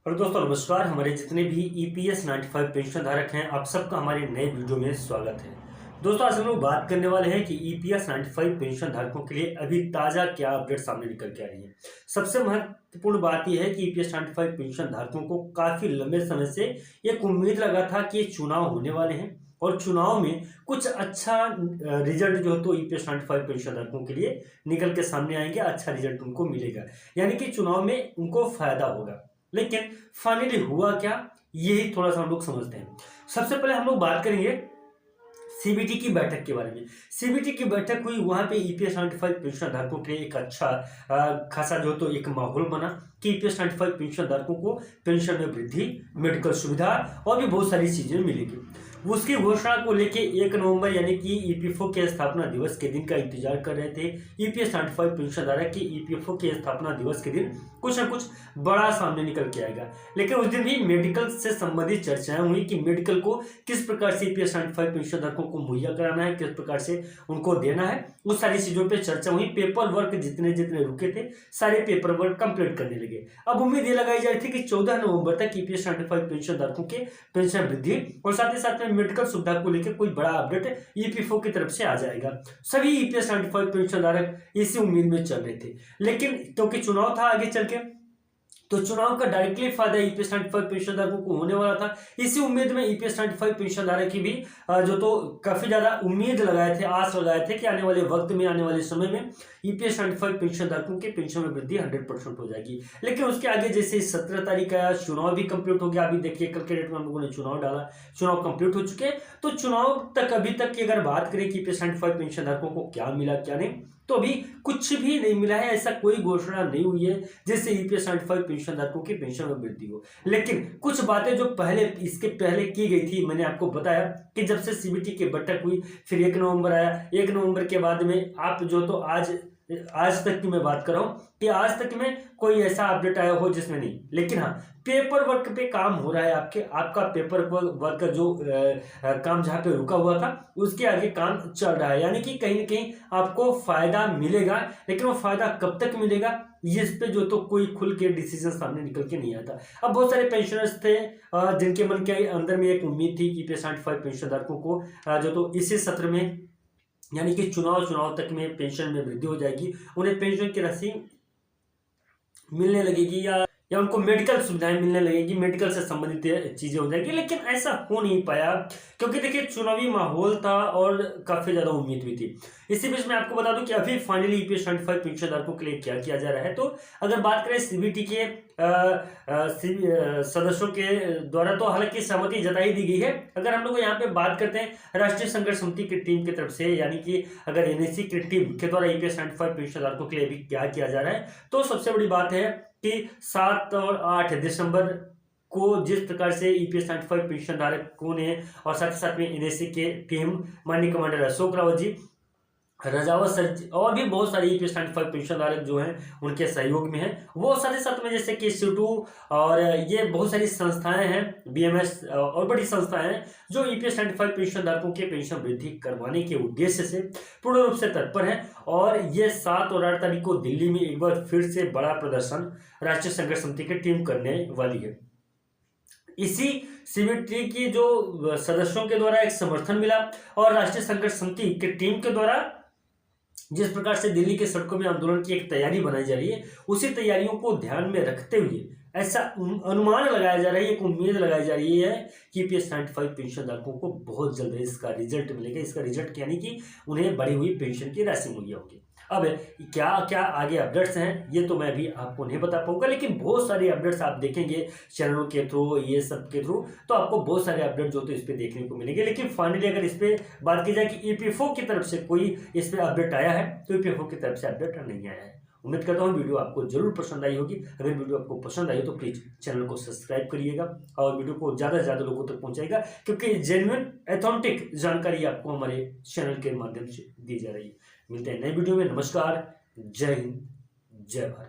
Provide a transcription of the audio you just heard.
और दोस्तों नमस्कार। हमारे जितने भी EPS 95 पेंशन धारक हैं, आप सबका हमारे नए वीडियो में स्वागत है। दोस्तों आज हम लोग बात करने वाले हैं कि EPS 95 पेंशन धारकों के लिए अभी ताज़ा क्या अपडेट सामने निकल के आ रही है। सबसे महत्वपूर्ण बात यह है कि EPS 95 पेंशन धारकों को काफ़ी लंबे समय से एक उम्मीद लगा था कि चुनाव होने वाले हैं और चुनाव में कुछ अच्छा रिजल्ट जो है तो EPS 95 पेंशन धारकों के लिए निकल के सामने आएंगे, अच्छा रिजल्ट उनको मिलेगा, यानी कि चुनाव में उनको फायदा होगा। लेकिन फाइनली हुआ क्या, यही थोड़ा सा हम लोग समझते हैं। सबसे पहले हम लोग बात करेंगे सीबीटी की बैठक के बारे में। सीबीटी की बैठक हुई, वहां पे EPS 95 पेंशन धारकों के लिए एक अच्छा खासा जो तो एक माहौल बना कि EPS 95 पेंशन धारकों को पेंशन में वृद्धि, मेडिकल सुविधा और भी बहुत सारी चीजें मिलेगी। उसकी घोषणा को लेके 1 नवंबर यानी कि EPFO के स्थापना दिवस के दिन का इंतजार कर रहे थे EPS 95 पेंशन धारक की। EPFO के स्थापना दिवस के दिन कुछ न कुछ बड़ा सामने निकल के आएगा। लेकिन उस दिन भी मेडिकल से संबंधित चर्चाएं हुई कि मेडिकल को किस प्रकार से EPS 95 पेंशन धारकों को मुहैया कराना है, किस प्रकार से उनको देना है, उस सारी चीजों पे चर्चा हुई। पेपर वर्क जितने जितने रुके थे सारे पेपर वर्क कंप्लीट करने लगे। अब उम्मीद ये लगाई जा रही थी कि 14 नवंबर तक EPS 95 पेंशन धारकों के पेंशन वृद्धि और साथ ही साथ में मेडिकल सुविधा को लेकर कोई बड़ा अपडेट EPFO की तरफ से आ जाएगा। सभी EPS 95 पेंशन धारक इसी उम्मीद में चल रहे थे, लेकिन क्योंकि चुनाव था आगे चल के, तो चुनाव का डायरेक्टली फायदा EPS 95 पेंशन धारकों को होने वाला था। इसी उम्मीद में EPS 95 पेंशन धारक की भी जो तो काफी ज्यादा उम्मीद लगाए थे, आस लगाए थे कि आने वाले वक्त में, आने वाले समय में EPS 95 पेंशन धारकों के पेंशन में वृद्धि 100% हो जाएगी। लेकिन उसके आगे जैसे 17 तारीख आया, चुनाव भी कंप्लीट हो गया। अभी देखिए कल के डेट में हम लोगों ने चुनाव डाला, चुनाव कंप्लीट हो चुके हैं। तो चुनाव तक अभी तक की अगर बात करें कि EPS 95 पेंशन धारकों को क्या मिला क्या नहीं, तो अभी कुछ भी नहीं मिला है। ऐसा कोई घोषणा नहीं हुई है जिससे EPS 95 पेंशन धारकों की पेंशन में वृद्धि हो। लेकिन कुछ बातें जो पहले इसके पहले की गई थी, मैंने आपको बताया कि जब से सीबीटी की बैठक हुई, फिर 1 नवंबर आया, 1 नवंबर के बाद में आप जो तो आज तक की मैं बात कर रहा हूं कि आज तक में कोई ऐसा अपडेट आया हो जिसमें नहीं। लेकिन हाँ, पेपर वर्क पे काम हो रहा है। आपका पेपर वर्क का जो काम जहां पे रुका हुआ था उसके आगे काम चल रहा है, यानी कि कहीं ना कहीं आपको फायदा मिलेगा। लेकिन वो फायदा कब तक मिलेगा, इस पे जो तो कोई खुल के डिसीजन सामने निकल के नहीं आता। अब बहुत सारे पेंशनर्स थे जिनके मन के अंदर में एक उम्मीद थी कि EPS 95 पेंशन धारकों को जो तो इसी सत्र में यानी कि चुनाव तक में पेंशन में वृद्धि हो जाएगी, उन्हें पेंशन की राशि मिलने लगेगी या उनको मेडिकल सुविधाएं मिलने लगेगी, मेडिकल से संबंधित चीजें हो जाएगी। लेकिन ऐसा हो नहीं पाया क्योंकि देखिए चुनावी माहौल था और काफी ज्यादा उम्मीद भी थी। इसी बीच मैं आपको बता दूं कि अभी फाइनली EPS 95 पेंशन धारकों के लिए क्या किया जा रहा है। तो अगर बात करें सीबीटी के सदस्यों के द्वारा, तो हालांकि सहमति जताई दी गई है। अगर हम लोग यहाँ पे बात करते हैं राष्ट्रीय संघर्ष समिति की टीम की तरफ से, यानी कि अगर NSC की टीम के द्वारा EPS 95 पेंशन धारकों के लिए भी क्या किया जा रहा है, तो सबसे बड़ी बात है कि 7 और 8 दिसंबर को जिस प्रकार से EPS 95 पेंशन धारकों ने और साथ ही साथ में NSC के टीम माननीय कमांडर अशोक रावत जी, रजावत सर और भी बहुत सारे EPS 95 पेंशन धारक जो हैं उनके सहयोग में है। वो साथ ही साथ में जैसे कि SITU और ये बहुत सारी संस्थाएं हैं, BMS और बड़ी संस्थाएं हैं जो EPS 95 पेंशन धारकों के पेंशन वृद्धि करवाने के उद्देश्य से पूर्ण रूप से तत्पर है। और ये 7 और 8 तारीख को दिल्ली में एक बार फिर से बड़ा प्रदर्शन राष्ट्रीय संघर्ष समिति की टीम करने वाली है। इसी सीबीटी की जो सदस्यों के द्वारा एक समर्थन मिला और राष्ट्रीय संघर्ष समिति की टीम के द्वारा जिस प्रकार से दिल्ली के सड़कों में आंदोलन की एक तैयारी बनाई जा रही है, उसी तैयारियों को ध्यान में रखते हुए ऐसा अनुमान लगाया जा रहा है, एक उम्मीद लगाई जा रही है कि EPS 95 पेंशन धारकों को बहुत जल्द इसका रिजल्ट मिलेगा। इसका रिजल्ट यानी कि उन्हें बढ़ी हुई पेंशन की राशि मुहैया होगी। अब क्या क्या आगे अपडेट्स हैं ये तो मैं भी आपको नहीं बता पाऊंगा, लेकिन बहुत सारे अपडेट्स आप देखेंगे चैनलों के थ्रू, ये सब के थ्रू, तो आपको बहुत सारे अपडेट जो तो इस पे देखने को मिलेंगे। लेकिन फाइनली अगर इस पे बात की जाए कि EPFO की तरफ से कोई इस पे अपडेट आया है, तो EPFO की तरफ से अपडेट नहीं आया है। उम्मीद करता हूँ वीडियो आपको जरूर पसंद आई होगी। अगर वीडियो आपको पसंद आई हो तो प्लीज चैनल को सब्सक्राइब करिएगा और वीडियो को ज्यादा से ज्यादा लोगों तक पहुंचाएगा, क्योंकि जेन्युइन ऑथेंटिक जानकारी आपको हमारे चैनल के माध्यम से दी जा रही है। मिलते हैं नए वीडियो में। नमस्कार, जय हिंद, जय भारत।